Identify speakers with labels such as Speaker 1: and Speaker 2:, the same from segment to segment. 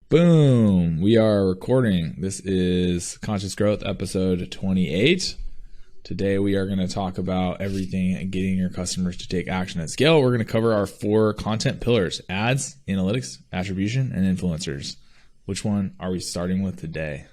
Speaker 1: Boom. We are recording. This is Conscious Growth episode 28. Today we are going to talk about everything getting your customers to take action at scale. We're going to cover our 4 content pillars: ads, analytics, attribution, and influencers. Which one are we starting with today?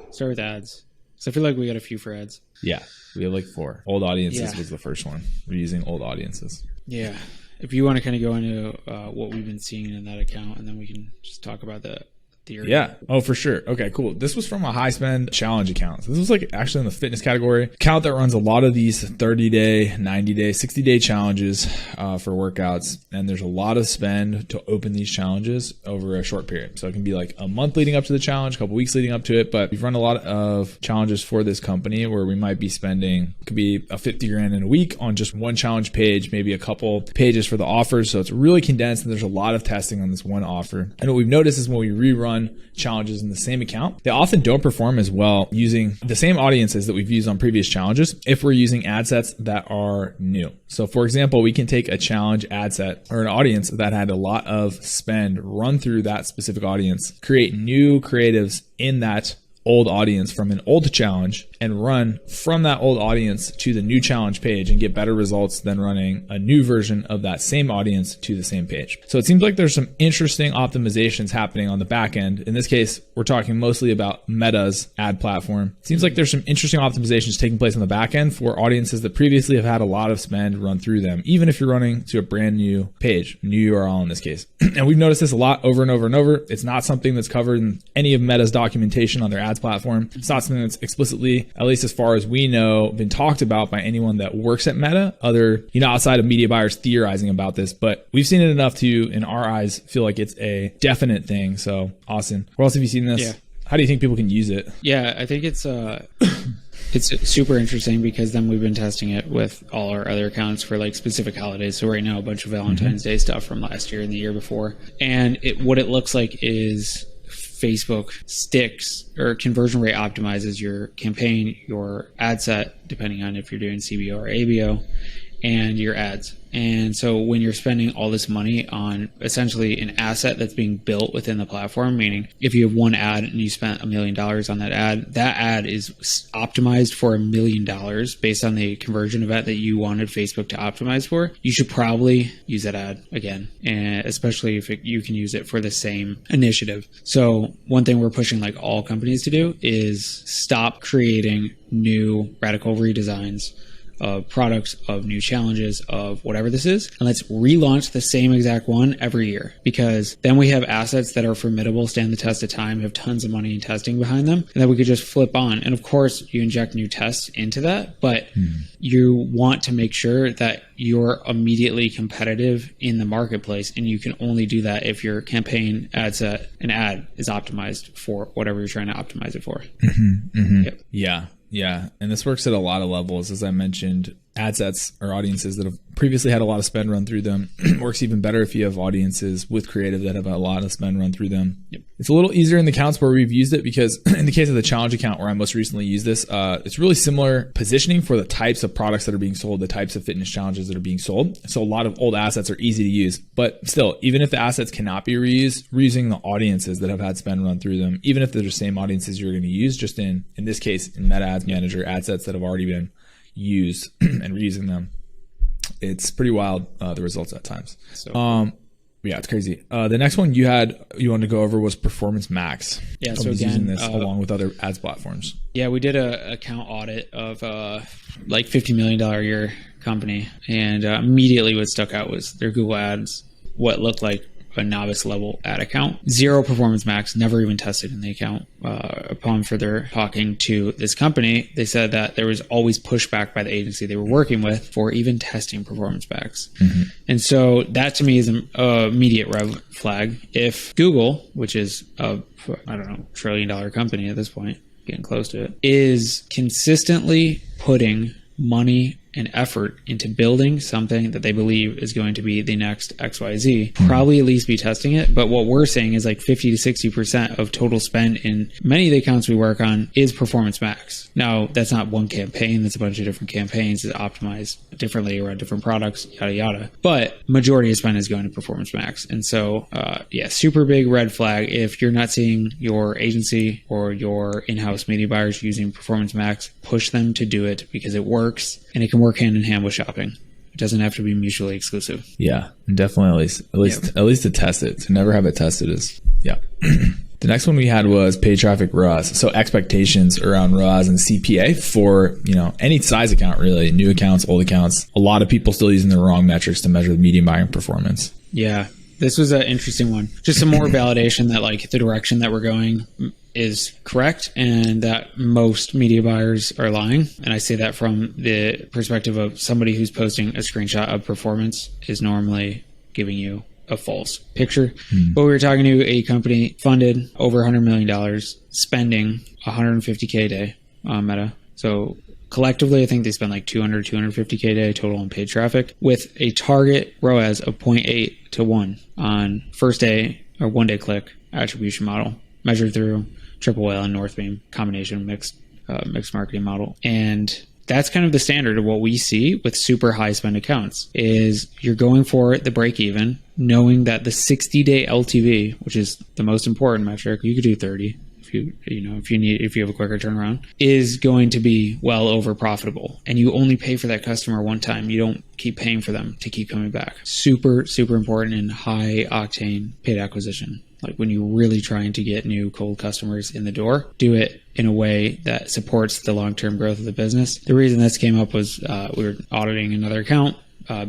Speaker 2: Start with ads. So I feel like we got a few for ads.
Speaker 1: Yeah, we have like 4. Old audiences was the first one. We're using old audiences.
Speaker 2: Yeah. If you want to kind of go into what we've been seeing in that account, and then we can just talk about the theory.
Speaker 1: Yeah. Oh, for sure. Okay, cool. This was from a high spend challenge account. So this was like actually in the fitness category. Account that runs a lot of these 30-day, 90-day, 60-day challenges for workouts. And there's a lot of spend to open these challenges over a short period. So it can be like a month leading up to the challenge, a couple weeks leading up to it. But we've run a lot of challenges for this company where we might be spending, could be a 50 grand in a week on just one challenge page, maybe a couple pages for the offers. So it's really condensed and there's a lot of testing on this one offer. And what we've noticed is when we rerun challenges in the same account, they often don't perform as well using the same audiences that we've used on previous challenges if we're using ad sets that are new. So for example, we can take a challenge ad set or an audience that had a lot of spend, run through that specific audience, create new creatives in that old audience from an old challenge, and run from that old audience to the new challenge page and get better results than running a new version of that same audience to the same page. So it seems like there's some interesting optimizations happening on the back end. In this case, we're talking mostly about Meta's ad platform. It seems like there's some interesting optimizations taking place on the back end for audiences that previously have had a lot of spend run through them, even if you're running to a brand new page, new URL in this case. And we've noticed this a lot over and over and over. It's not something that's covered in any of Meta's documentation on their ads platform. It's not something that's explicitly, at least as far as we know, been talked about by anyone that works at Meta, outside of media buyers theorizing about this. But we've seen it enough to, in our eyes, feel like it's a definite thing. So, Austin, where else have you seen this?
Speaker 2: Yeah.
Speaker 1: How do you think people can use it?
Speaker 2: Yeah, I think it's it's super interesting because then we've been testing it with all our other accounts for like specific holidays. So right now, a bunch of Valentine's Day stuff from last year and the year before. And what it looks like is Facebook sticks or conversion rate optimizes your campaign, your ad set, depending on if you're doing CBO or ABO, and your ads. And so when you're spending all this money on essentially an asset that's being built within the platform, meaning if you have one ad and you spent $1 million on that ad is optimized for $1 million based on the conversion event that you wanted Facebook to optimize for, you should probably use that ad again, and especially if you can use it for the same initiative. So one thing we're pushing like all companies to do is stop creating new radical redesigns of products, of new challenges, of whatever this is, and let's relaunch the same exact one every year, because then we have assets that are formidable, stand the test of time, have tons of money and testing behind them, and then we could just flip on. And of course, you inject new tests into that, but you want to make sure that you're immediately competitive in the marketplace, and you can only do that if your campaign ad set, an ad, is optimized for whatever you're trying to optimize it for.
Speaker 1: Yep. Yeah. And this works at a lot of levels. As I mentioned, ad sets or audiences that have previously had a lot of spend run through them works even better if you have audiences with creative that have a lot of spend run through them. Yep. It's a little easier in the accounts where we've used it because in the case of the challenge account where I most recently used this, it's really similar positioning for the types of products that are being sold, the types of fitness challenges that are being sold. So a lot of old assets are easy to use, but still, even if the assets cannot be reused, reusing the audiences that have had spend run through them, even if they're the same audiences you're going to use, just in this case, in Meta Ads Manager, ad sets that have already been used and reusing them, it's pretty wild, the results at times. Yeah, it's crazy. The next one you wanted to go over was Performance Max.
Speaker 2: Yeah, so again,
Speaker 1: using this along with other ads platforms.
Speaker 2: Yeah, we did a account audit of like $50 million a year company, and immediately what stuck out was their Google Ads, what looked like a novice level ad account. 0 Performance Max, never even tested in the account. Upon further talking to this company, they said that there was always pushback by the agency they were working with for even testing Performance Max. And so that to me is an immediate red flag. If Google, which is a, $1 trillion company at this point, getting close to it, is consistently putting money and effort into building something that they believe is going to be the next XYZ, probably at least be testing it. But what we're saying is like 50 to 60% of total spend in many of the accounts we work on is Performance Max. Now, that's not one campaign. That's a bunch of different campaigns that optimize differently around different products, yada, yada. But majority of spend is going to Performance Max. And so, super big red flag. If you're not seeing your agency or your in-house media buyers using Performance Max, push them to do it because it works and it can work hand in hand with shopping. It doesn't have to be mutually exclusive.
Speaker 1: Yeah, definitely. At least to test it. To never have it tested is, yeah. The next one we had was paid traffic ROAS. So expectations around ROAS and CPA for, any size account, really, new accounts, old accounts. A lot of people still using the wrong metrics to measure the median buying performance.
Speaker 2: Yeah, this was an interesting one. Just some more validation that like the direction that we're going is correct and that most media buyers are lying. And I say that from the perspective of somebody who's posting a screenshot of performance is normally giving you a false picture. But we were talking to a company funded over $100 million, spending $150K a day on Meta. So collectively, I think they spend like $250K a day total on paid traffic with a target ROAS of 0.8 to 1 on first day or 1 day click attribution model measured through Triple Whale and Northbeam combination mixed marketing model. And that's kind of the standard of what we see with super high spend accounts is you're going for the break even, knowing that the 60-day LTV, which is the most important metric, you could do 30 if you have a quicker turnaround, is going to be well over profitable. And you only pay for that customer one time. You don't keep paying for them to keep coming back. Super, super important in high octane paid acquisition. Like when you're really trying to get new cold customers in the door, do it in a way that supports the long-term growth of the business. The reason this came up was we were auditing another account,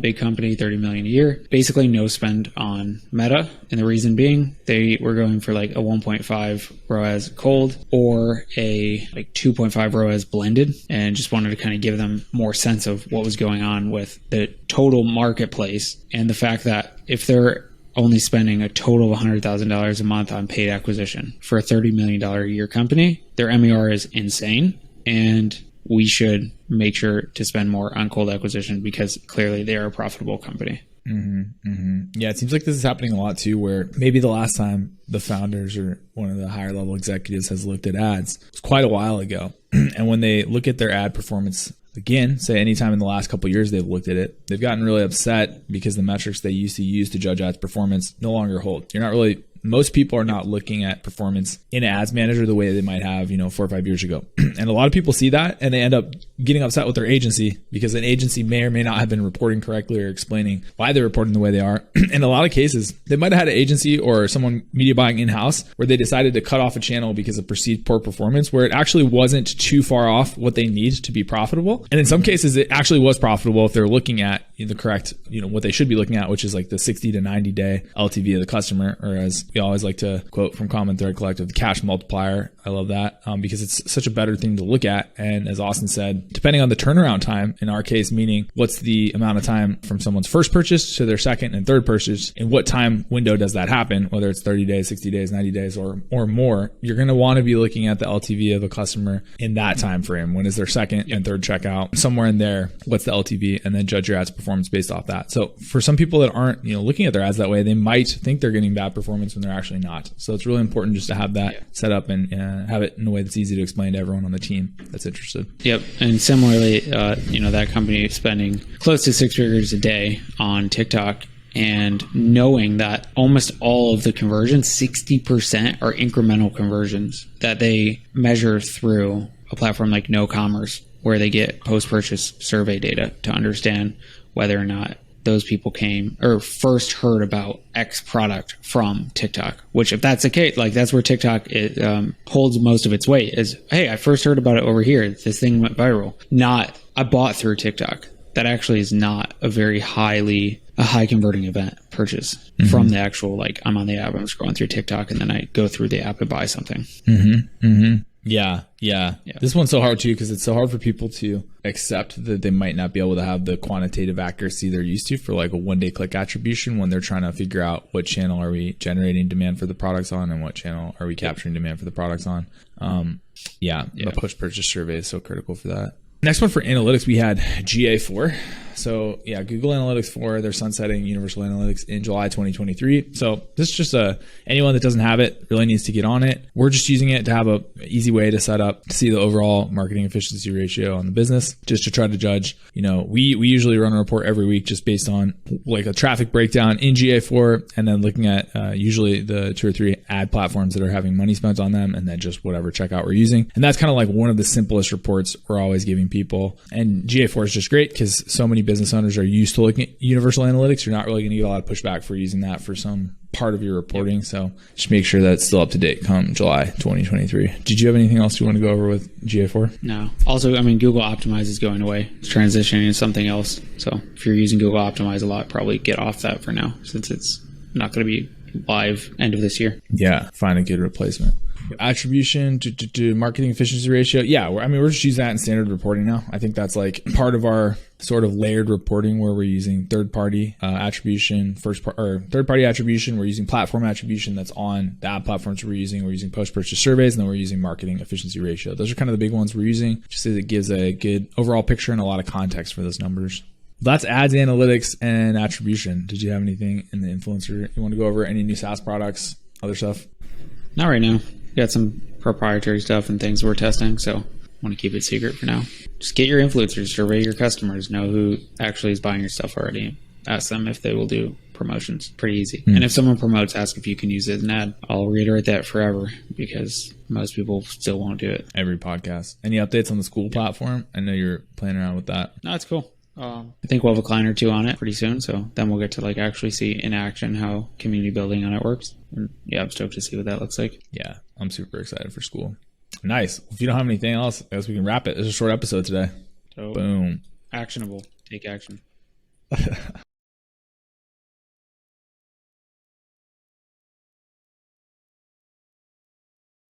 Speaker 2: big company, $30 million a year, basically no spend on Meta. And the reason being they were going for like a 1.5 ROAS cold or a like 2.5 ROAS blended and just wanted to kind of give them more sense of what was going on with the total marketplace and the fact that if they're only spending a total of $100,000 a month on paid acquisition for a $30 million a year company, their MER is insane. And we should make sure to spend more on cold acquisition because clearly they are a profitable company.
Speaker 1: Yeah, it seems like this is happening a lot too, where maybe the last time the founders or one of the higher level executives has looked at ads was quite a while ago. And when they look at their ad performance again, say anytime in the last couple of years they've looked at it, they've gotten really upset because the metrics they used to use to judge ads performance no longer hold. Most people are not looking at performance in Ads Manager the way they might have, 4 or 5 years ago. And a lot of people see that and they end up getting upset with their agency because an agency may or may not have been reporting correctly or explaining why they're reporting the way they are. In a lot of cases, they might have had an agency or someone media buying in-house where they decided to cut off a channel because of perceived poor performance, where it actually wasn't too far off what they need to be profitable. And in some cases, it actually was profitable if they're looking at the correct, what they should be looking at, which is like the 60 to 90 day LTV of the customer, or as we always like to quote from Common Thread Collective, the cash multiplier. I love that because it's such a better thing to look at. And as Austin said, depending on the turnaround time, in our case, meaning what's the amount of time from someone's first purchase to their second and third purchase, and what time window does that happen, whether it's 30 days, 60 days, 90 days, or more, you're going to want to be looking at the LTV of a customer in that time frame. When is their second and third checkout? Somewhere in there, what's the LTV? And then judge your ads performance based off that. So for some people that aren't, looking at their ads that way, they might think they're getting bad performance when they're actually not. So it's really important just to have that set up and have it in a way that's easy to explain to everyone on the team that's interested.
Speaker 2: Yep. And similarly, that company is spending close to 6 figures a day on TikTok and knowing that almost all of the conversions, 60% are incremental conversions that they measure through a platform like No Commerce, where they get post-purchase survey data to understand whether or not those people came or first heard about X product from TikTok, which if that's the case, like that's where TikTok holds most of its weight is, hey, I first heard about it over here. This thing went viral. Not, I bought through TikTok. That actually is not a very high converting event purchase from the actual, like I'm on the app, I'm scrolling through TikTok and then I go through the app and buy something.
Speaker 1: Yeah. This one's so hard too because it's so hard for people to accept that they might not be able to have the quantitative accuracy they're used to for like a 1 day click attribution when they're trying to figure out what channel are we generating demand for the products on and what channel are we capturing demand for the products on. The push purchase survey is so critical for that. Next one for analytics, we had GA4. So yeah, Google Analytics 4, they're sunsetting Universal Analytics in July 2023. So this is just anyone that doesn't have it really needs to get on it. We're just using it to have a easy way to set up, to see the overall marketing efficiency ratio on the business, just to try to judge. We usually run a report every week just based on like a traffic breakdown in GA4, and then looking at usually the 2 or 3 ad platforms that are having money spent on them, and then just whatever checkout we're using. And that's kind of like one of the simplest reports we're always giving people. And GA4 is just great because so many business owners are used to looking at Universal Analytics. You're not really going to get a lot of pushback for using that for some part of your reporting. So just make sure that it's still up to date come July 2023. Did you have anything else you want to go over with GA4?
Speaker 2: No. Also, I mean, Google Optimize is going away. It's transitioning to something else. So if you're using Google Optimize a lot, probably get off that for now, since it's not going to be live end of this year.
Speaker 1: Yeah, find a good replacement. Attribution to marketing efficiency ratio. Yeah, we're just using that in standard reporting now. I think that's like part of our sort of layered reporting where we're using third-party attribution, third-party attribution. We're using platform attribution that's on the ad platforms we're using post-purchase surveys, and then we're using marketing efficiency ratio. Those are kind of the big ones we're using, just as it gives a good overall picture and a lot of context for those numbers. That's ads, analytics, and attribution. Did you have anything in the influencer you want to go over? Any new SaaS products, other stuff?
Speaker 2: Not right now. We got some proprietary stuff and things we're testing, so I want to keep it secret for now. Just get your influencers, survey your customers, know who actually is buying your stuff already. Ask them if they will do promotions. Pretty easy. And if someone promotes, ask if you can use it as an ad. I'll reiterate that forever because most people still won't do it.
Speaker 1: Every podcast. Any updates on the school platform? I know you're playing around with that.
Speaker 2: No, it's cool. I think we'll have a client or 2 on it pretty soon, so then we'll get to like actually see in action how community building on it works. And yeah, I'm stoked to see what that looks like.
Speaker 1: Yeah, I'm super excited for school. Nice. If you don't have anything else, I guess we can wrap it. It's a short episode today.
Speaker 2: So,
Speaker 1: boom.
Speaker 2: Actionable. Take action.